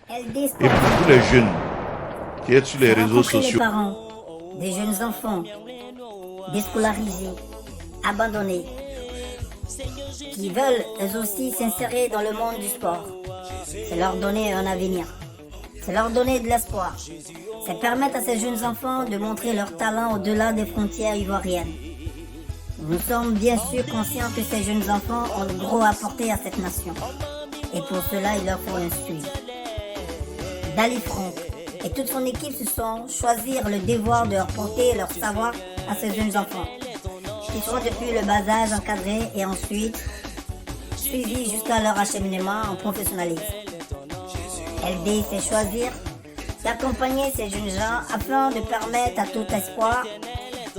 LD Et pour Sportif. tous les jeunes qui êtes sur les Faire réseaux rencontrer les sociaux, parents des jeunes enfants déscolarisés, abandonnés, qui veulent eux aussi s'insérer dans le monde du sport. C'est leur donner un avenir. C'est leur donner de l'espoir. C'est permettre à ces jeunes enfants de montrer leur talent au-delà des frontières ivoiriennes. Nous sommes bien sûr conscients que ces jeunes enfants ont gros à apporter à cette nation. Et pour cela, il leur faut un suivi. Dali Franck et toute son équipe se sont choisir le devoir de leur porter leur savoir à ces jeunes enfants, qui seront depuis le bas âge encadrés et ensuite suivis jusqu'à leur acheminement en professionnalisme. LD fait choisir d'accompagner ces jeunes gens afin de permettre à tout espoir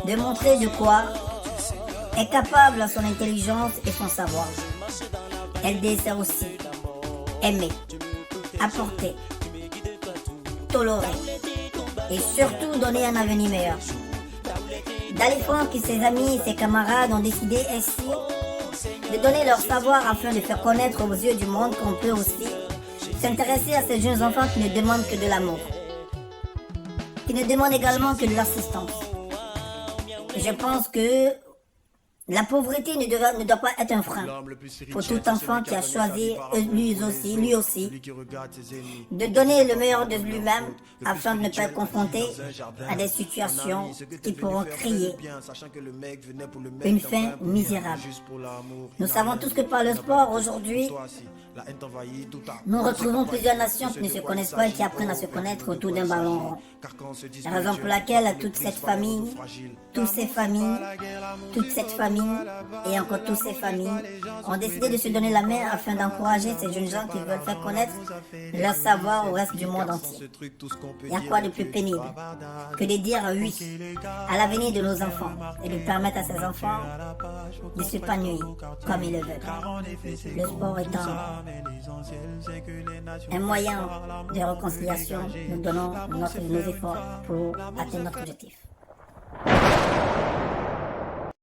de montrer de quoi est capable son intelligence et son savoir. LD sait aussi aimer, apporter, tolérer et surtout donner un avenir meilleur. Dali Franck et ses amis et ses camarades ont décidé ainsi de donner leur savoir afin de faire connaître aux yeux du monde qu'on peut aussi s'intéresser à ces jeunes enfants qui ne demandent que de l'amour, qui ne demandent également que de l'assistance. Et je pense que la pauvreté ne doit pas être un frein pour tout enfant qui a choisi, lui aussi, de donner le meilleur de lui-même afin de ne pas être confronté à des situations qui pourront créer une fin misérable. Nous savons tous que par le sport aujourd'hui, nous retrouvons plusieurs nations qui ne se connaissent pas et qui apprennent à se connaître autour d'un ballon rond. La raison pour laquelle toute cette famille, toutes cette familles et encore toutes ces familles ont décidé de se donner la main afin d'encourager ces jeunes gens qui veulent faire connaître leur savoir au reste du monde entier. Il y a quoi de plus pénible que de dire oui à l'avenir de nos enfants et de permettre à ces enfants de s'épanouir comme ils le veulent. Le sport étant un moyen de réconciliation, nous donnons nos efforts pour atteindre notre objectif.